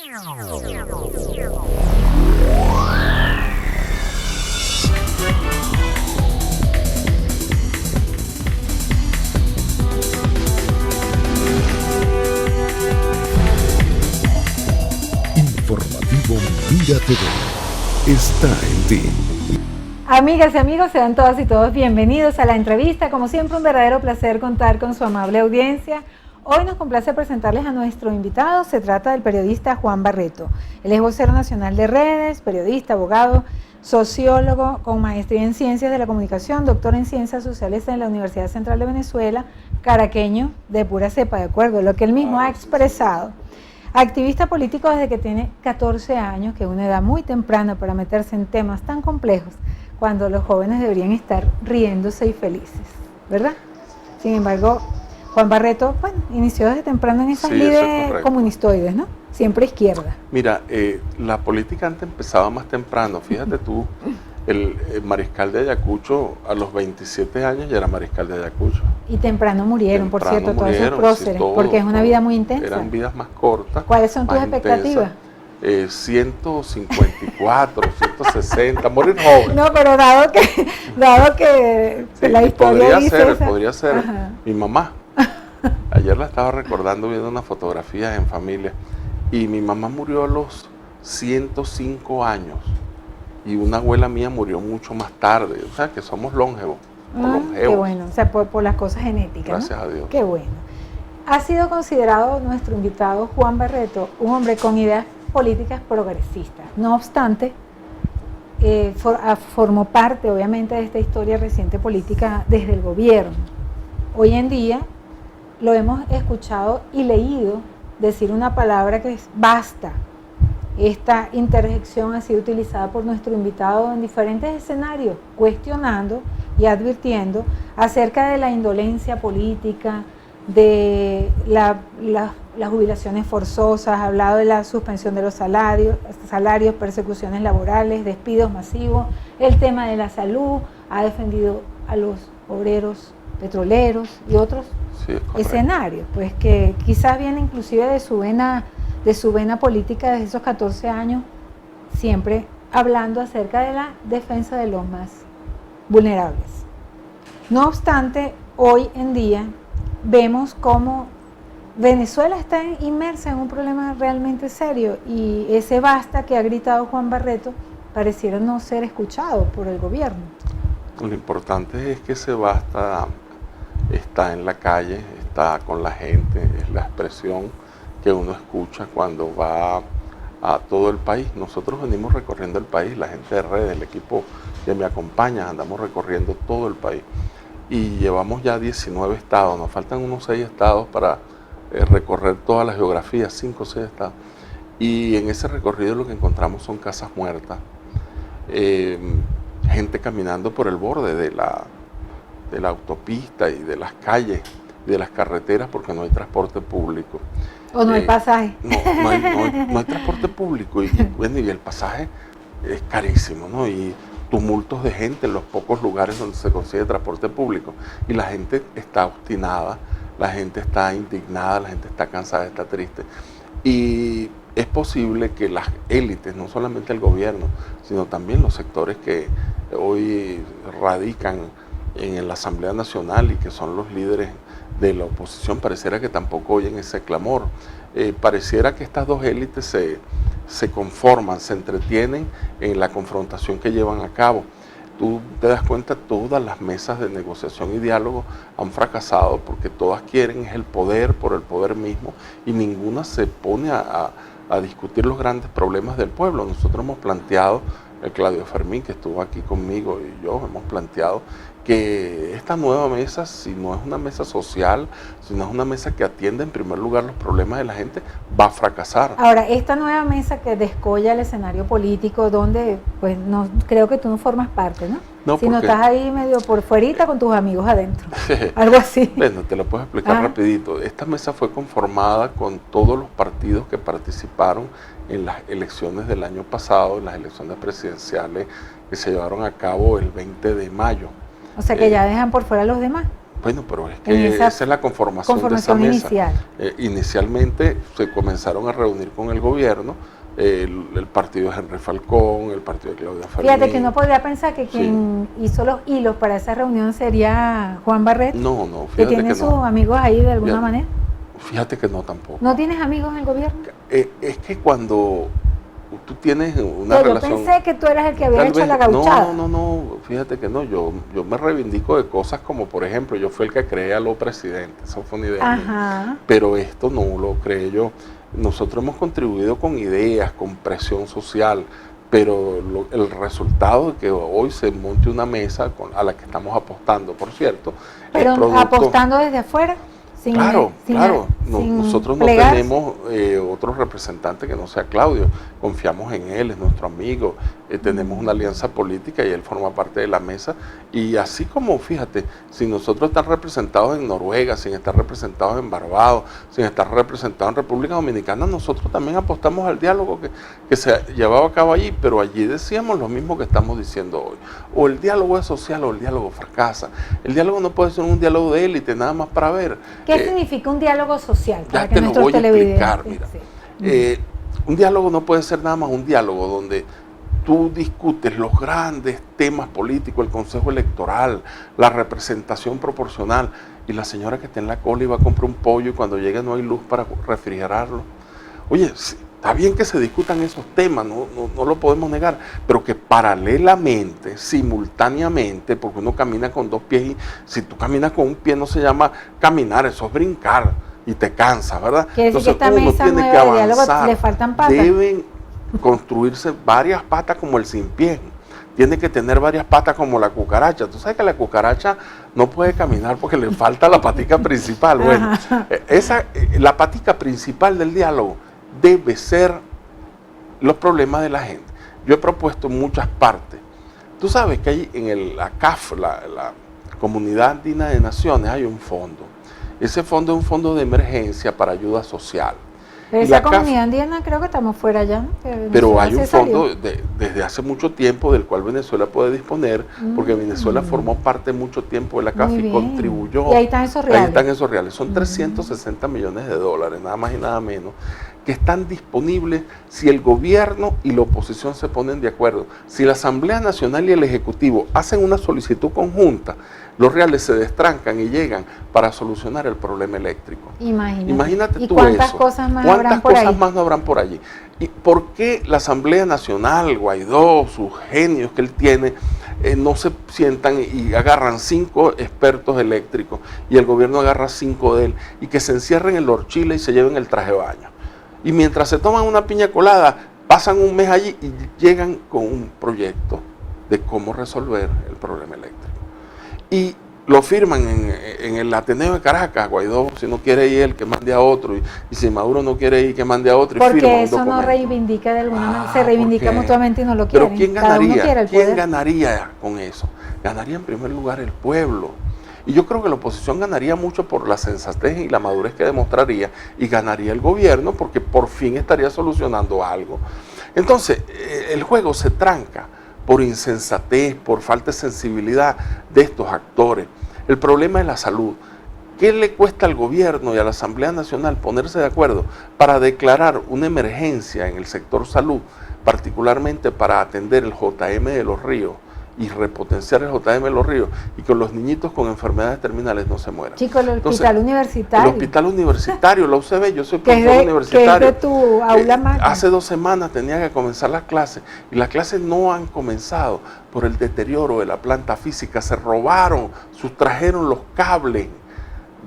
Informativo Mira TV está en ti. Amigas y amigos, sean todas y todos bienvenidos a la entrevista. Como siempre, un verdadero placer contar con su amable audiencia. Hoy nos complace presentarles a nuestro invitado. Se trata del periodista Juan Barreto. Él es vocero nacional de redes, periodista, abogado, sociólogo con maestría en Ciencias de la Comunicación, doctor en Ciencias Sociales en la Universidad Central de Venezuela, caraqueño de pura cepa, de acuerdo, lo que él mismo ha expresado. Activista político desde que tiene 14 años, que es una edad muy temprana para meterse en temas tan complejos, cuando los jóvenes deberían estar riéndose y felices, ¿verdad? Sin embargo, Juan Barreto, bueno, inició desde temprano en esas líderes comunistoides, ¿no? Siempre izquierda. Mira, la política antes empezaba más temprano. Fíjate tú, el mariscal de Ayacucho a los 27 años ya era mariscal de Ayacucho. Y temprano murieron, por cierto, todos esos próceres, sí, porque es una vida muy intensa. Eran vidas más cortas. ¿Cuáles son tus expectativas? 154, 160, morir joven. No, pero dado que sí, la historia podría ser Ajá. Mi mamá. Ayer la estaba recordando viendo unas fotografías en familia y mi mamá murió a los 105 años y una abuela mía murió mucho más tarde, o sea que somos longevos. Qué bueno, o sea, por las cosas genéticas. Gracias, ¿no? a Dios. Qué bueno. Ha sido considerado nuestro invitado Juan Barreto un hombre con ideas políticas progresistas. No obstante, formó parte obviamente de esta historia reciente política desde el gobierno. Hoy en día lo hemos escuchado y leído decir una palabra que es basta. Esta interjección ha sido utilizada por nuestro invitado en diferentes escenarios, cuestionando y advirtiendo acerca de la indolencia política, de las jubilaciones forzosas, ha hablado de la suspensión de los salarios, persecuciones laborales, despidos masivos, el tema de la salud, ha defendido a los obreros petroleros y otros escenarios, pues que quizás viene inclusive de su vena política desde esos 14 años, siempre hablando acerca de la defensa de los más vulnerables. No obstante, hoy en día vemos cómo Venezuela está inmersa en un problema realmente serio y ese basta que ha gritado Juan Barreto pareciera no ser escuchado por el gobierno. Lo importante es que ese basta está en la calle, está con la gente, es la expresión que uno escucha cuando va a todo el país. Nosotros venimos recorriendo el país, la gente de redes, el equipo que me acompaña, andamos recorriendo todo el país y llevamos ya 19 estados, nos faltan unos 6 estados para recorrer toda la geografía, 5 o 6 estados, y en ese recorrido lo que encontramos son casas muertas, gente caminando por el borde de la autopista y de las calles, de las carreteras, porque no hay transporte público. ¿O no hay pasaje? No hay transporte público y el pasaje es carísimo, ¿no? Y tumultos de gente en los pocos lugares donde se consigue transporte público. Y la gente está obstinada, la gente está indignada, la gente está cansada, está triste. Y es posible que las élites, no solamente el gobierno, sino también los sectores que hoy radican en la Asamblea Nacional y que son los líderes de la oposición, pareciera que tampoco oyen ese clamor. Pareciera que estas dos élites se conforman, se entretienen en la confrontación que llevan a cabo. Tú te das cuenta, todas las mesas de negociación y diálogo han fracasado porque todas quieren es el poder por el poder mismo y ninguna se pone a discutir los grandes problemas del pueblo. Nosotros hemos planteado, Claudio Fermín, que estuvo aquí conmigo, y yo hemos planteado que esta nueva mesa, si no es una mesa social, si no es una mesa que atiende en primer lugar los problemas de la gente, va a fracasar. Ahora, esta nueva mesa que descolla el escenario político, donde pues no creo que tú no formas parte, ¿no? No, si no estás ahí medio por fuerita con tus amigos adentro, algo así. Bueno, te lo puedo explicar rapidito. Esta mesa fue conformada con todos los partidos que participaron en las elecciones del año pasado, en las elecciones presidenciales que se llevaron a cabo el 20 de mayo. O sea que ya dejan por fuera a los demás. Bueno, pero es que esa es la conformación de esa mesa. Inicial. Inicialmente se comenzaron a reunir con el gobierno, el partido de Henry Falcón, el partido de Claudia Fermín. Fíjate que uno podría pensar que quien hizo los hilos para esa reunión sería Juan Barret. No, fíjate que tiene sus amigos ahí de alguna manera. Fíjate que no tampoco. ¿No tienes amigos en el gobierno? Es que cuando tú tienes una relación... Yo pensé que tú eras el que había hecho la gauchada. No, fíjate que no, yo me reivindico de cosas como, por ejemplo, yo fui el que creé a los presidentes, eso fue una idea mía. Pero esto no lo creé yo. Nosotros hemos contribuido con ideas, con presión social, pero el resultado de que hoy se monte una mesa a la que estamos apostando, por cierto. Pero apostando desde afuera. Claro. Nosotros no tenemos otro representante que no sea Claudio. Confiamos en él, es nuestro amigo. Tenemos una alianza política y él forma parte de la mesa. Y así como, fíjate, sin nosotros estar representados en Noruega, sin estar representados en Barbados, sin estar representados en República Dominicana, nosotros también apostamos al diálogo que se llevaba a cabo allí. Pero allí decíamos lo mismo que estamos diciendo hoy. O el diálogo es social o el diálogo fracasa. El diálogo no puede ser un diálogo de élite, nada más para ver. ¿Qué significa un diálogo social? Ya te lo voy a explicar, mira. Sí. Un diálogo no puede ser nada más un diálogo donde tú discutes los grandes temas políticos, el consejo electoral, la representación proporcional, y la señora que está en la cola y va a comprar un pollo y cuando llegue no hay luz para refrigerarlo. Oye, está bien que se discutan esos temas, no lo podemos negar, pero que paralelamente, simultáneamente, porque uno camina con dos pies y si tú caminas con un pie no se llama caminar, eso es brincar y te cansa, ¿verdad? Entonces uno tiene que avanzar, le faltan patas. Deben construirse varias patas como el sin pie. Tiene que tener varias patas como la cucaracha. Tú sabes que la cucaracha no puede caminar porque le falta la patica principal. Bueno, la patica principal del diálogo debe ser los problemas de la gente. Yo he propuesto en muchas partes. Tú sabes que hay en la CAF, la Comunidad Andina de Naciones, hay un fondo. Ese fondo es un fondo de emergencia para ayuda social. Pero esa comunidad andina creo que estamos fuera ya, ¿no? Pero hay un fondo desde hace mucho tiempo del cual Venezuela puede disponer, porque Venezuela formó parte mucho tiempo de la CAF y contribuyó. Y ahí están esos reales. Ahí están esos reales. Son 360 millones de dólares, nada más y nada menos, que están disponibles si el gobierno y la oposición se ponen de acuerdo. Si la Asamblea Nacional y el Ejecutivo hacen una solicitud conjunta, los reales se destrancan y llegan para solucionar el problema eléctrico. Imagínate tú eso. ¿Cuántas cosas más habrán por ahí? ¿Cuántas cosas más no habrán por allí? ¿Y por qué la Asamblea Nacional, Guaidó, sus genios que él tiene, no se sientan y agarran 5 expertos eléctricos y el gobierno agarra 5 de él y que se encierren en el horchile y se lleven el traje de baño? Y mientras se toman una piña colada, pasan un mes allí y llegan con un proyecto de cómo resolver el problema eléctrico. Y lo firman en el Ateneo de Caracas. Guaidó, si no quiere ir él, que mande a otro, y si Maduro no quiere ir, que mande a otro, y porque firma un eso documento. No reivindica de alguna manera, se reivindica mutuamente y no lo quieren. Pero ¿quién ganaría? ¿Quién ganaría con eso? Ganaría en primer lugar el pueblo. Y yo creo que la oposición ganaría mucho por la sensatez y la madurez que demostraría, y ganaría el gobierno porque por fin estaría solucionando algo. Entonces, el juego se tranca por insensatez, por falta de sensibilidad de estos actores. El problema es la salud. ¿Qué le cuesta al gobierno y a la Asamblea Nacional ponerse de acuerdo para declarar una emergencia en el sector salud, particularmente para atender el JM de los Ríos y repotenciar el JM de los Ríos y que los niñitos con enfermedades terminales no se mueran? Chicos, el hospital universitario. El hospital universitario, la UCB, yo soy profesor universitario. ¿Qué es de tu aula magna? Hace 2 semanas tenía que comenzar las clases y las clases no han comenzado por el deterioro de la planta física. Se robaron, sustrajeron los cables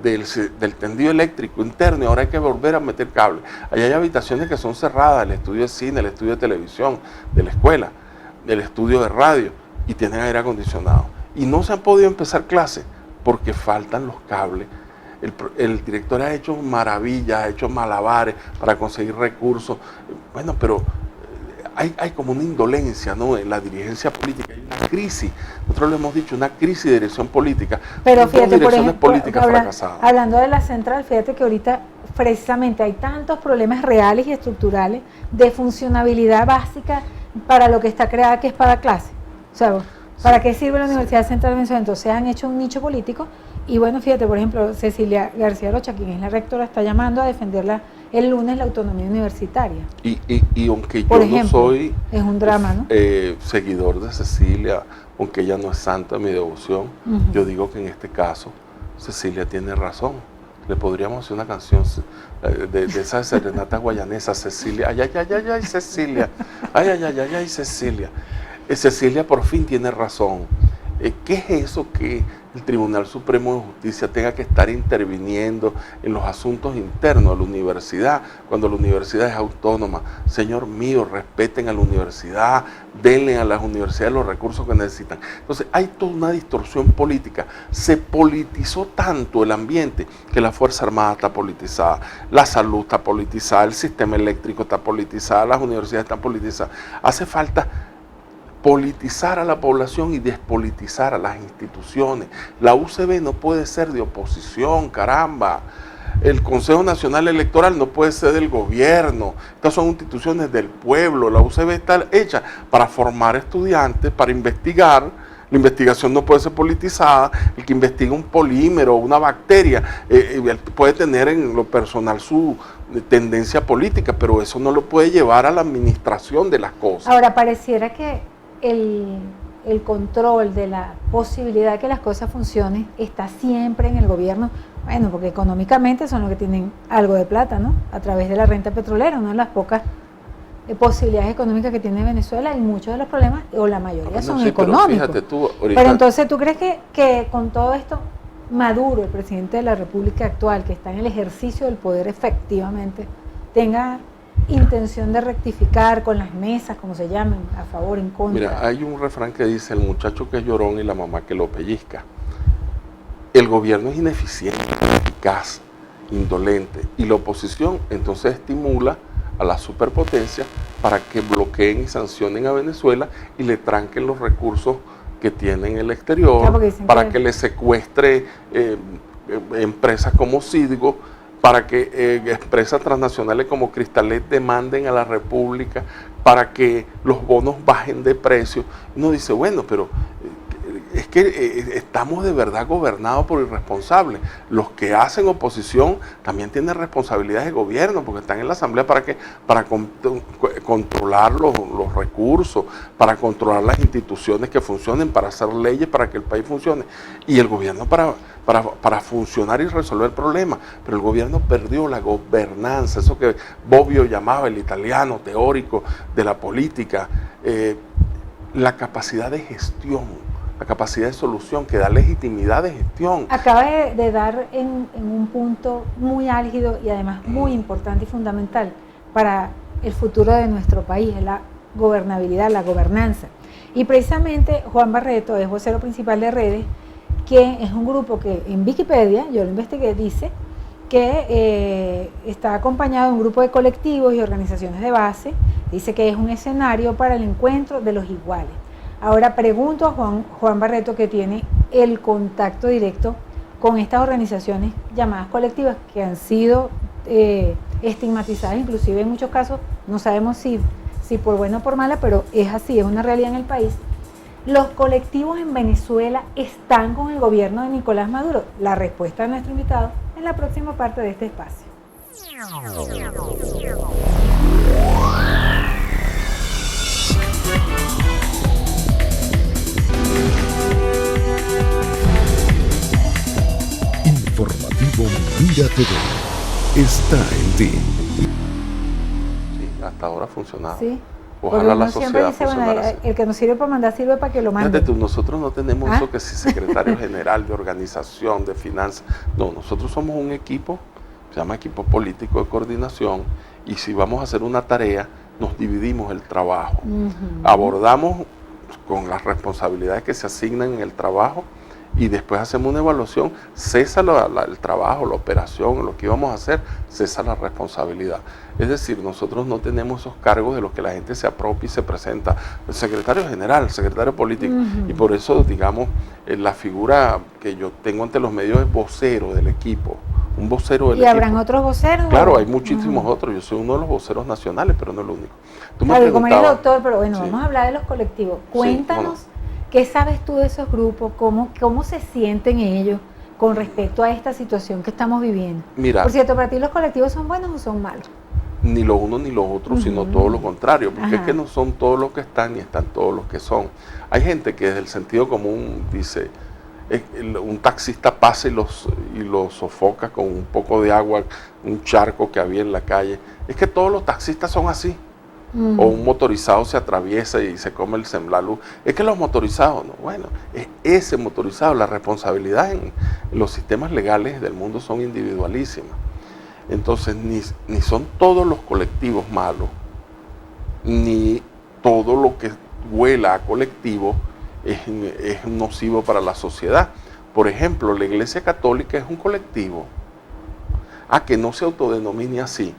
del tendido eléctrico interno y ahora hay que volver a meter cables. Allá hay habitaciones que son cerradas, el estudio de cine, el estudio de televisión de la escuela, el estudio de radio, y tienen aire acondicionado. Y no se han podido empezar clases porque faltan los cables. El director ha hecho maravillas, ha hecho malabares para conseguir recursos. Bueno, pero hay como una indolencia, ¿no?, en la dirigencia política. Hay una crisis, nosotros le hemos dicho, una crisis de dirección política. Pero fíjate, por ejemplo, políticas fracasadas. Hablando de la central, fíjate que ahorita precisamente hay tantos problemas reales y estructurales de funcionabilidad básica para lo que está creada, que es para clase. O sea, ¿para qué sirve la Universidad Central de Venezuela? Entonces han hecho un nicho político Y bueno, fíjate, por ejemplo, Cecilia García Rocha, quien es la rectora, está llamando a defenderla el lunes la autonomía universitaria. Y aunque Por yo ejemplo, no soy es un drama, ¿no? seguidor de Cecilia, aunque ella no es santa mi devoción, yo digo que en este caso Cecilia tiene razón. Le podríamos hacer una canción de esa serenata guayanesa, Cecilia, ay, ay, ay, ay, ay, Cecilia, ay, ay, ay, ay, ay, Cecilia. Cecilia por fin tiene razón. ¿Qué es eso que el Tribunal Supremo de Justicia tenga que estar interviniendo en los asuntos internos de la universidad, cuando la universidad es autónoma? Señor mío, respeten a la universidad, denle a las universidades los recursos que necesitan. Entonces, hay toda una distorsión política. Se politizó tanto el ambiente que la Fuerza Armada está politizada, la salud está politizada, el sistema eléctrico está politizado, las universidades están politizadas. Hace falta politizar a la población y despolitizar a las instituciones. La UCB no puede ser de oposición, caramba. El Consejo Nacional Electoral no puede ser del gobierno. Estas son instituciones del pueblo. La UCB está hecha para formar estudiantes, para investigar. La investigación no puede ser politizada. El que investiga un polímero o una bacteria puede tener en lo personal su tendencia política, pero eso no lo puede llevar a la administración de las cosas. Ahora, pareciera que el control de la posibilidad de que las cosas funcionen está siempre en el gobierno, bueno, porque económicamente son los que tienen algo de plata, ¿no? A través de la renta petrolera, una de las pocas posibilidades económicas que tiene Venezuela, y muchos de los problemas, o la mayoría, son económicos. Pero, fíjate tú, ahorita... Pero entonces, ¿tú crees que con todo esto, Maduro, el presidente de la República actual, que está en el ejercicio del poder efectivamente, tenga intención de rectificar con las mesas, como se llaman, a favor, en contra? Mira, hay un refrán que dice: el muchacho que es llorón y la mamá que lo pellizca. El gobierno es ineficiente, ineficaz, indolente, y la oposición entonces estimula a la superpotencia para que bloqueen y sancionen a Venezuela y le tranquen los recursos que tiene en el exterior, claro, para que le secuestre empresas como Citgo, para que empresas transnacionales como Cristalet demanden a la República, para que los bonos bajen de precio. Uno dice, bueno, pero es que estamos de verdad gobernados por irresponsables. Los que hacen oposición también tienen responsabilidades de gobierno, porque están en la Asamblea para controlar los recursos, para controlar las instituciones que funcionen, para hacer leyes para que el país funcione. Y el gobierno para funcionar y resolver problemas. Pero el gobierno perdió la gobernanza, eso que Bobbio llamaba el italiano teórico de la política, la capacidad de gestión, la capacidad de solución, que da legitimidad de gestión. Acaba de dar en un punto muy álgido y además muy importante y fundamental para el futuro de nuestro país, la gobernabilidad, la gobernanza. Y precisamente Juan Barreto es vocero principal de Redes, que es un grupo que en Wikipedia, yo lo investigué, dice que está acompañado de un grupo de colectivos y organizaciones de base. Dice que es un escenario para el encuentro de los iguales. Ahora pregunto a Juan Barreto, que tiene el contacto directo con estas organizaciones llamadas colectivas, que han sido estigmatizadas, inclusive en muchos casos, no sabemos si por buena o por mala, pero es así, es una realidad en el país. ¿Los colectivos en Venezuela están con el gobierno de Nicolás Maduro? La respuesta de nuestro invitado en la próxima parte de este espacio. Informativo Mira TV está en ti. Sí, hasta ahora ha funcionado. Sí. Ojalá la sociedad dice, bueno, el que nos sirve para mandar sirve para que lo mande. Fíjate tú, nosotros no tenemos eso que si secretario general de organización, de finanzas. No, nosotros somos un equipo, se llama equipo político de coordinación, y si vamos a hacer una tarea, nos dividimos el trabajo. Abordamos con las responsabilidades que se asignan en el trabajo, y después hacemos una evaluación, cesa el trabajo, la operación, lo que íbamos a hacer, cesa la responsabilidad. Es decir, nosotros no tenemos esos cargos de los que la gente se apropia y se presenta. El secretario general, el secretario político, y por eso, digamos, la figura que yo tengo ante los medios es vocero del equipo, un vocero del equipo. ¿Y habrán otros voceros? Claro, hay muchísimos otros, yo soy uno de los voceros nacionales, pero no el único. Tú me claro, como eres doctor, pero bueno, sí, vamos a hablar de los colectivos. Cuéntanos. Sí, ¿Qué sabes tú de esos grupos? ¿Cómo se sienten ellos? con respecto a esta situación que estamos viviendo? Mira, Por cierto, ¿para ti los colectivos son buenos o son malos? ni lo uno ni lo otro, sino todo lo contrario, porque Ajá. es que no son todos los que están ni están todos los que son. Hay gente que desde el sentido común dice, un taxista pasa y los sofoca con un poco de agua, un charco que había en la calle. Es que todos los taxistas son así. O un motorizado se atraviesa y se come el semblaluz. Es que los motorizados, no, bueno, es ese motorizado, la responsabilidad en los sistemas legales del mundo son individualísimas. Entonces, ni son todos los colectivos malos, ni todo lo que huela a colectivo es nocivo para la sociedad. Por ejemplo, la Iglesia Católica es un colectivo. Que no se autodenomine así.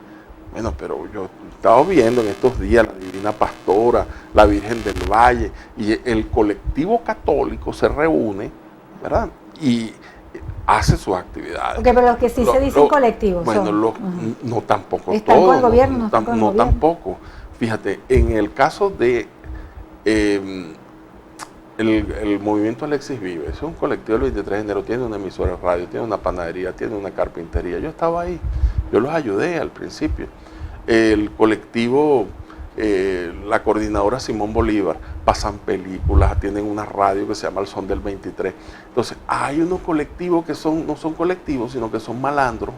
Bueno, pero yo he estado viendo en estos días la Divina Pastora, la Virgen del Valle, y el colectivo católico se reúne, ¿verdad? Y hace sus actividades. Okay, pero los que sí se dicen colectivos bueno, son. no tampoco ¿Están todos. con el gobierno? ¿No están con el gobierno? Tampoco. Fíjate, en el caso de el movimiento Alexis Vive, es un colectivo del 23 de enero, tiene una emisora de radio, tiene una panadería, tiene una carpintería. Yo estaba ahí, yo los ayudé al principio. El colectivo, la coordinadora Simón Bolívar, pasan películas, tienen una radio que se llama El Son del 23. Entonces, hay unos colectivos que no son colectivos, sino que son malandros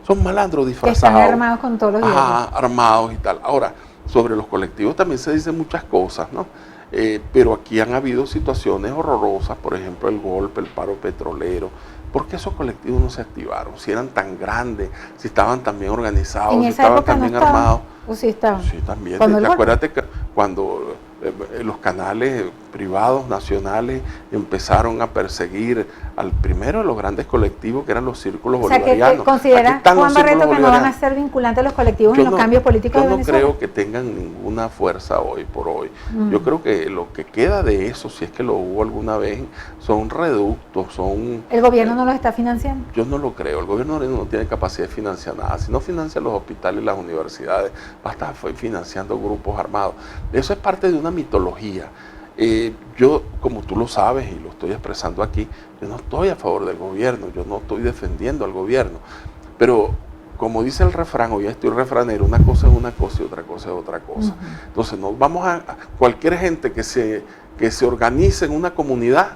disfrazados. Que están armados con todos los días. Armados y tal. Ahora, sobre los colectivos también se dicen muchas cosas, ¿no? Pero aquí han habido situaciones horrorosas, por ejemplo, el golpe, el paro petrolero. ¿Por qué esos colectivos no se activaron? Si eran tan grandes, si estaban tan bien organizados, si estaban tan bien armados. ¿O sí estaban? Sí, también. Acuérdate que cuando los canales privados, nacionales, empezaron a perseguir al primero de los grandes colectivos, que eran los círculos bolivarianos. O sea, que considera Juan Barreto que no van a ser vinculantes los colectivos en los cambios políticos de Venezuela. Yo no creo que tengan ninguna fuerza hoy por hoy. Yo creo que lo que queda de eso, si es que lo hubo alguna vez, son reductos, son... ¿El gobierno no los está financiando? Yo no lo creo. El gobierno no tiene capacidad de financiar nada. Si no financia los hospitales y las universidades, va a estar financiando grupos armados. Eso es parte de una mitología. Yo, como tú lo sabes y lo estoy expresando aquí, yo no estoy a favor del gobierno, yo no estoy defendiendo al gobierno, pero como dice el refrán, hoy estoy refranero, una cosa es una cosa y otra cosa es otra cosa. Entonces, no vamos a cualquier gente que se organice en una comunidad.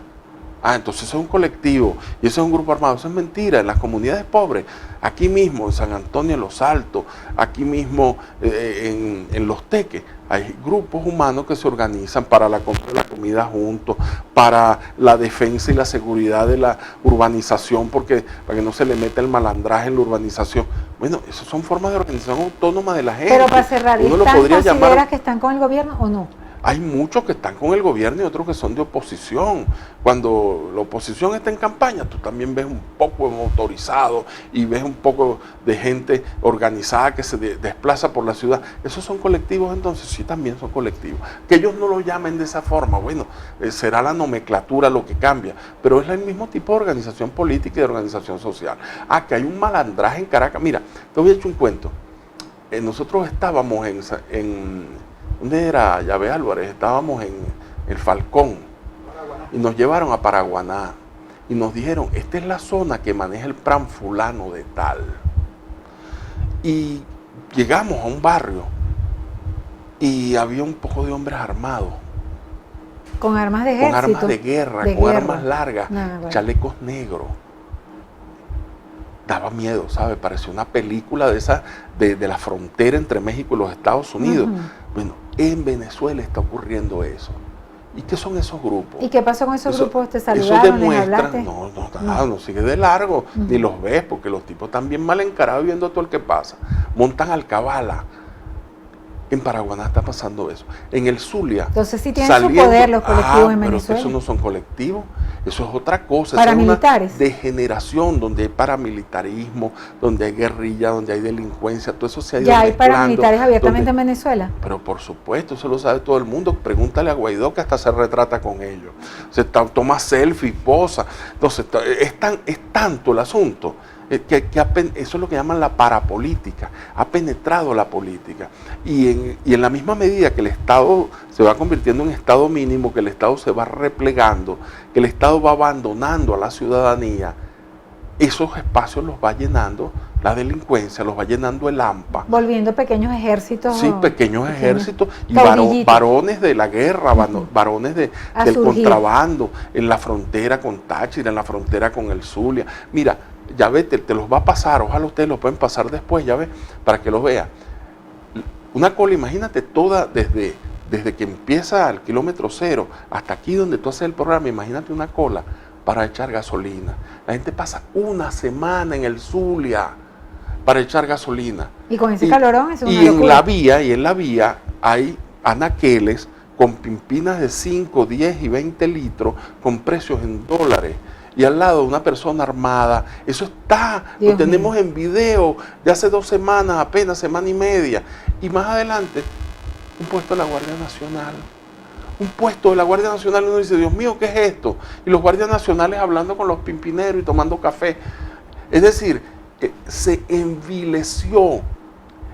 Entonces eso es un colectivo y eso es un grupo armado. Eso es mentira. En las comunidades pobres, aquí mismo en San Antonio de los Altos, aquí mismo en Los Teques, hay grupos humanos que se organizan para la compra de la comida juntos, para la defensa y la seguridad de la urbanización, para que no se le meta el malandraje en la urbanización. Bueno, esas son formas de organización autónoma de la gente. Pero para cerrar, ¿consideras que están con el gobierno o no? Hay muchos que están con el gobierno y otros que son de oposición. Cuando la oposición está en campaña, tú también ves un poco de motorizado y ves un poco de gente organizada que se desplaza por la ciudad. ¿Esos son colectivos entonces? Sí, también son colectivos. Que ellos no lo llamen de esa forma, bueno, será la nomenclatura lo que cambia, pero es el mismo tipo de organización política y de organización social. Que hay un malandraje en Caracas. Mira, te voy a echar un cuento. Nosotros estábamos ¿dónde era? Llave Álvarez, estábamos en el Falcón y nos llevaron a Paraguaná y nos dijeron, esta es la zona que maneja el plan fulano de tal. Y llegamos a un barrio y había un poco de hombres armados. Con armas de ejército. Con armas de guerra, armas largas, chalecos negros. Daba miedo, ¿sabes? Parecía una película de esa, de la frontera entre México y los Estados Unidos. Bueno, en Venezuela está ocurriendo eso. ¿Y qué son esos grupos? ¿Y qué pasó con esos grupos? ¿Te saludaron? Eso demuestra, ¿les hablaste? no sigue de largo, ni los ves, porque los tipos están bien mal encarados viendo todo el que pasa. Montan alcabala. En Paraguaná está pasando eso. En el Zulia. Entonces sí tienen su poder los colectivos en Venezuela. Pero esos no son colectivos, eso es otra cosa. Paramilitares. Es una degeneración donde hay paramilitarismo, donde hay guerrilla, donde hay delincuencia, todo eso se ha ido ¿Ya mezclando, hay paramilitares abiertamente en Venezuela? Pero por supuesto, eso lo sabe todo el mundo. Pregúntale a Guaidó, que hasta se retrata con ellos. Toma selfie, posa. Entonces, es tanto el asunto que eso es lo que llaman la parapolítica. Ha penetrado la política. Y en la misma medida que el Estado se va convirtiendo en Estado mínimo, que el Estado se va replegando, que el Estado va abandonando a la ciudadanía, esos espacios los va llenando la delincuencia, los va llenando el AMPA. Volviendo pequeños ejércitos. Sí, pequeños ejércitos y varones de la guerra, varones del contrabando, en la frontera con Táchira, en la frontera con el Zulia. Mira, ya ves, te los va a pasar, ojalá ustedes los pueden pasar después, ya ves, para que los vean. Una cola, imagínate toda, desde que empieza al kilómetro 0 hasta aquí donde tú haces el programa, imagínate una cola para echar gasolina. La gente pasa una semana en el Zulia para echar gasolina. Y con ese calorón es una locura. En la vía hay anaqueles con pimpinas de 5, 10 y 20 litros con precios en dólares. Y al lado una persona armada. Eso está, lo tenemos en video de hace 2 semanas, apenas semana y media. Y más adelante, un puesto de la Guardia Nacional. Un puesto de la Guardia Nacional, y uno dice, Dios mío, ¿qué es esto? Y los guardias nacionales hablando con los pimpineros y tomando café. Es decir, se envileció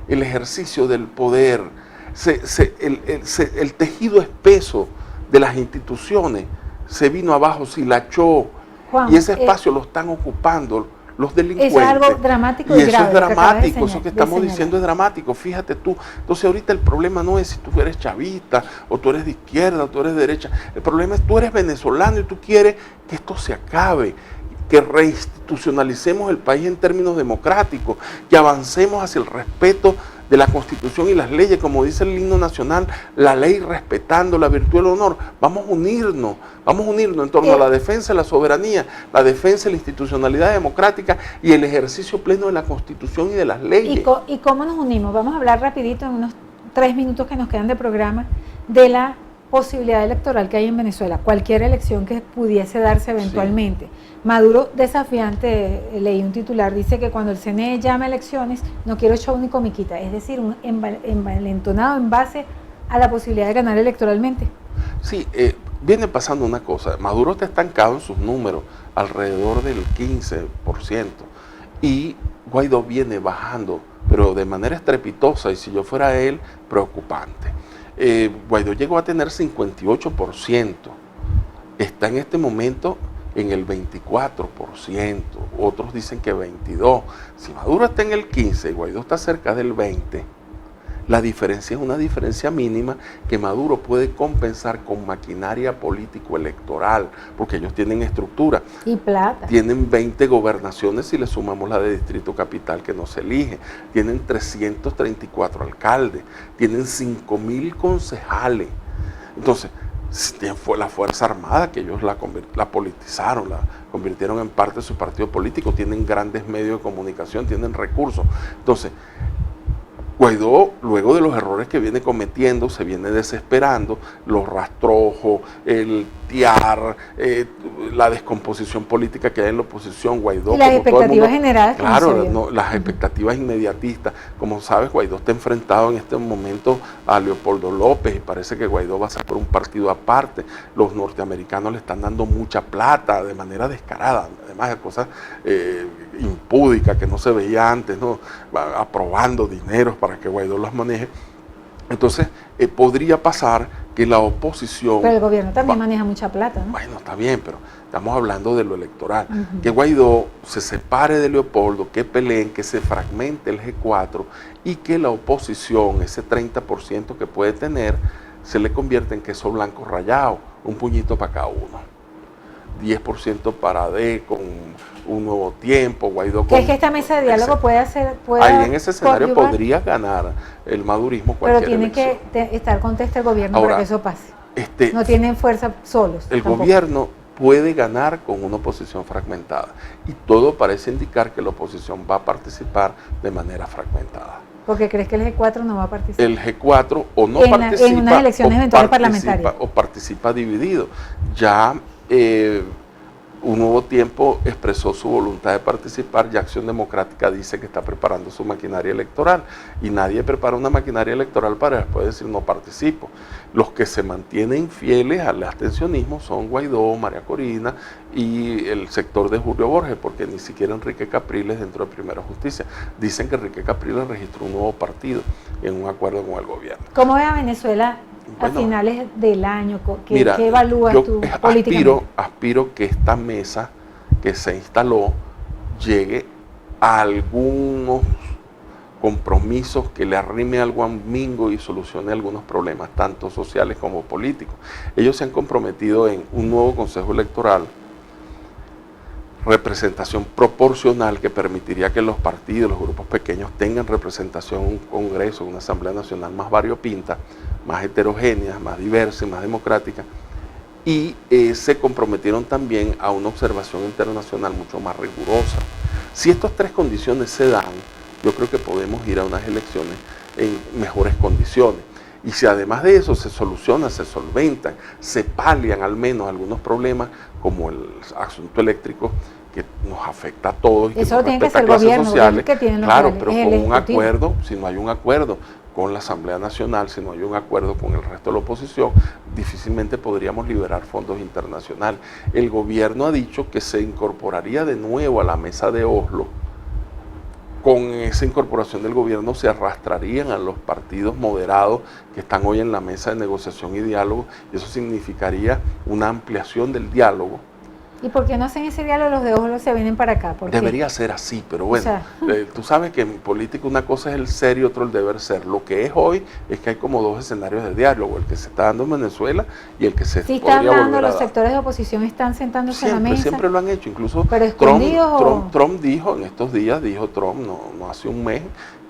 el ejercicio del poder, el tejido espeso de las instituciones se vino abajo, se hilachó, y ese espacio lo están ocupando los delincuentes. Eso es algo dramático y grave. Eso es dramático, eso que estamos diciendo es dramático, fíjate tú. Entonces ahorita el problema no es si tú eres chavista, o tú eres de izquierda, o tú eres de derecha. El problema es tú eres venezolano y tú quieres que esto se acabe, que reinstitucionalicemos el país en términos democráticos, que avancemos hacia el respeto de la Constitución y las leyes, como dice el himno nacional, la ley respetando la virtud y el honor. Vamos a unirnos en torno a la defensa de la soberanía, la defensa de la institucionalidad democrática y el ejercicio pleno de la Constitución y de las leyes. ¿Y cómo nos unimos? Vamos a hablar rapidito, en unos 3 minutos que nos quedan de programa, de la posibilidad electoral que hay en Venezuela, cualquier elección que pudiese darse eventualmente. Sí. Maduro, desafiante, leí un titular, dice que cuando el CNE llama a elecciones, no quiero show ni comiquita, es decir, un envalentonado en base a la posibilidad de ganar electoralmente. Sí, viene pasando una cosa, Maduro está estancado en sus números, alrededor del 15%, y Guaidó viene bajando, pero de manera estrepitosa, y si yo fuera él, preocupante. Guaidó llegó a tener 58%, está en este momento en el 24%, otros dicen que 22%. Si Maduro está en el 15% y Guaidó está cerca del 20%, la diferencia es una diferencia mínima que Maduro puede compensar con maquinaria político-electoral, porque ellos tienen estructura. Y plata. Tienen 20 gobernaciones si le sumamos la de Distrito Capital que no se elige. Tienen 334 alcaldes. Tienen 5.000 concejales. Entonces, fue la Fuerza Armada, que ellos la politizaron, la convirtieron en parte de su partido político. Tienen grandes medios de comunicación, tienen recursos. Entonces, Guaidó, luego de los errores que viene cometiendo, se viene desesperando, los rastrojos, el tiar, la descomposición política que hay en la oposición, Guaidó. Y las expectativas generales. Claro, las expectativas inmediatistas. Como sabes, Guaidó está enfrentado en este momento a Leopoldo López y parece que Guaidó va a ser por un partido aparte. Los norteamericanos le están dando mucha plata de manera descarada, además de cosas impúdicas que no se veía antes, ¿no? Aprobando dineros para que Guaidó los maneje. Entonces, podría pasar que la oposición... Pero el gobierno también maneja mucha plata, ¿no? Bueno, está bien, pero estamos hablando de lo electoral. Que Guaidó se separe de Leopoldo, que peleen, que se fragmente el G4 y que la oposición, ese 30% que puede tener, se le convierta en queso blanco rallado, un puñito para cada uno. 10% para D con un nuevo tiempo, Guaidó con... ¿Es que esta mesa de diálogo puede ahí en ese escenario podría ganar el madurismo cualquier Pero tiene elección. que estar contesta el gobierno ahora, para que eso pase. No tienen fuerza solos. El tampoco. gobierno puede ganar con una oposición fragmentada y todo parece indicar que la oposición va a participar de manera fragmentada. ¿Porque crees que el G4 no va a participar? El G4 o no participa en unas elecciones eventuales parlamentarias. O participa dividido. Ya Un Nuevo Tiempo expresó su voluntad de participar, ya Acción Democrática dice que está preparando su maquinaria electoral y nadie prepara una maquinaria electoral para después decir no participo. Los que se mantienen fieles al abstencionismo son Guaidó, María Corina y el sector de Julio Borges, porque ni siquiera Enrique Capriles dentro de Primera Justicia. Dicen que Enrique Capriles registró un nuevo partido en un acuerdo con el gobierno. ¿Cómo ve a Venezuela a finales del año? ¿Qué evalúas tú políticamente? Aspiro que esta mesa que se instaló llegue a algunos compromisos que le arrime algo a Mingo y solucione algunos problemas, tanto sociales como políticos. Ellos se han comprometido en un nuevo Consejo Electoral, representación proporcional que permitiría que los partidos, los grupos pequeños tengan representación en un Congreso, en una Asamblea Nacional más variopinta, más heterogénea, más diversa y más democrática. Y se comprometieron también a una observación internacional mucho más rigurosa. Si estas tres condiciones se dan, yo creo que podemos ir a unas elecciones en mejores condiciones. Y si además de eso se solucionan, se solventan, se palian al menos algunos problemas, como el asunto eléctrico, que nos afecta a todos y que eso nos tiene que respeta ser el clases gobierno, sociales, que tiene los claro, poderes, pero es con el un ejecutivo. acuerdo, si no hay un acuerdo con la Asamblea Nacional, si no hay un acuerdo con el resto de la oposición, difícilmente podríamos liberar fondos internacionales. El gobierno ha dicho que se incorporaría de nuevo a la mesa de Oslo. Con esa incorporación del gobierno se arrastrarían a los partidos moderados que están hoy en la mesa de negociación y diálogo, y eso significaría una ampliación del diálogo. ¿Y por qué no hacen ese diálogo? Los de Oslo se vienen para acá. ¿Por qué? Debería ser así, pero bueno, O sea, tú sabes que en política una cosa es el ser y otro el deber ser. Lo que es hoy es que hay como dos escenarios de diálogo, el que se está dando en Venezuela y el que se sí podría están volver dando, a los dar. sectores de oposición están sentándose en la mesa. Siempre lo han hecho, incluso ¿Pero escondidos o...? Trump dijo en estos días, no hace un mes,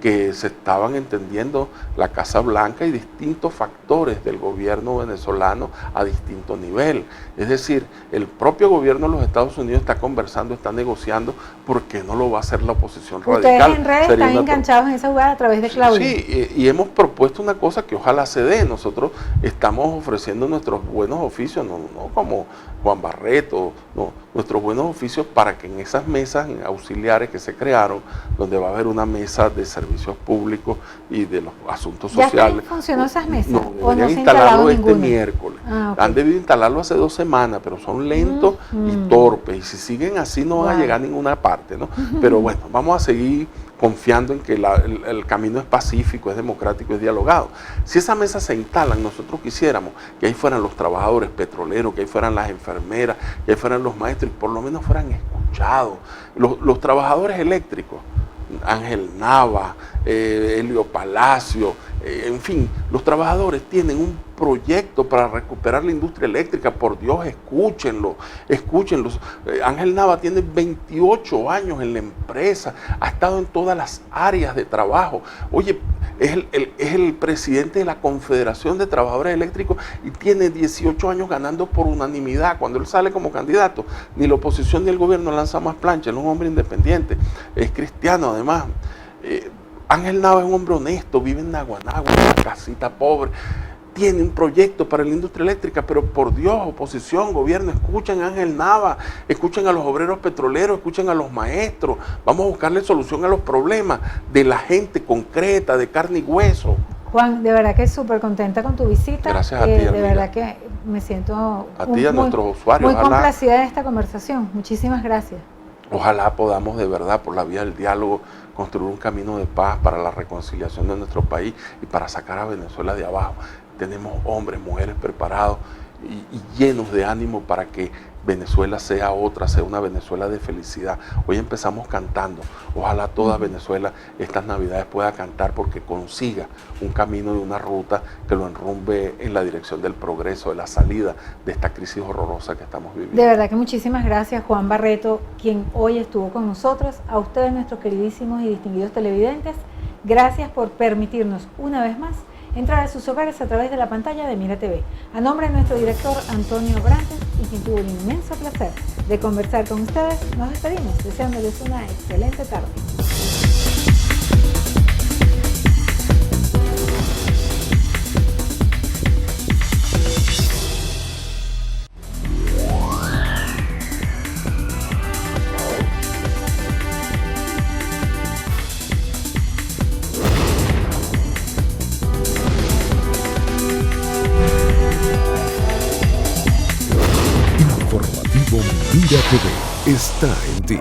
que se estaban entendiendo la Casa Blanca y distintos factores del gobierno venezolano a distinto nivel. Es decir, el propio gobierno de los Estados Unidos está conversando, está negociando, ¿por qué no lo va a hacer la oposición radical? Ustedes en redes Sería están una enganchados en esa jugada a través de Claudia. Sí, y hemos propuesto una cosa que ojalá se dé. Nosotros estamos ofreciendo nuestros buenos oficios, no como Juan Barreto, no, nuestros buenos oficios para que en esas mesas auxiliares que se crearon, donde va a haber una mesa de servicios públicos y de los asuntos ¿Ya sociales. funcionó esas mesas? No, ¿O no deberían se ha instalarlo instalado este ninguna? miércoles. Ah, ok. Han debido instalarlo hace 2 semanas, pero son lentos y torpes. Y si siguen así no van a llegar a ninguna parte, ¿no? Pero bueno, vamos a seguir confiando en que el camino es pacífico, es democrático, es dialogado. Si esas mesas se instalan, nosotros quisiéramos que ahí fueran los trabajadores petroleros, que ahí fueran las enfermeras, que ahí fueran los maestros, y por lo menos fueran escuchados. Los trabajadores eléctricos, Ángel Nava, Helio Palacio, en fin, los trabajadores tienen un proyecto para recuperar la industria eléctrica. Por Dios, escúchenlos. Ángel Nava tiene 28 años en la empresa, ha estado en todas las áreas de trabajo. Oye, es el presidente de la Confederación de Trabajadores Eléctricos y tiene 18 años ganando por unanimidad. Cuando él sale como candidato, ni la oposición ni el gobierno lanza más plancha. Él es un hombre independiente, es cristiano además. Ángel Nava es un hombre honesto, vive en Naguanagua, en una casita pobre. Tiene un proyecto para la industria eléctrica, pero por Dios, oposición, gobierno, escuchen a Ángel Nava, escuchen a los obreros petroleros, escuchen a los maestros. Vamos a buscarle solución a los problemas de la gente concreta, de carne y hueso. Juan, de verdad que súper contenta con tu visita. Gracias a ti, de amiga. verdad que me siento A ti y a nuestros usuarios. muy complacida de esta conversación. Muchísimas gracias. Ojalá podamos de verdad, por la vía del diálogo, construir un camino de paz para la reconciliación de nuestro país y para sacar a Venezuela de abajo. Tenemos hombres, mujeres preparados y llenos de ánimo para que Venezuela sea una Venezuela de felicidad. Hoy empezamos cantando. Ojalá toda Venezuela estas Navidades pueda cantar porque consiga un camino y una ruta que lo enrumbe en la dirección del progreso, de la salida de esta crisis horrorosa que estamos viviendo. De verdad que muchísimas gracias, Juan Barreto, quien hoy estuvo con nosotros. A ustedes, nuestros queridísimos y distinguidos televidentes, gracias por permitirnos una vez más entrar a sus hogares a través de la pantalla de Mira TV. A nombre de nuestro director Antonio Brantes y quien tuvo el inmenso placer de conversar con ustedes, nos despedimos deseándoles una excelente tarde. Informativo Mira TV está en ti.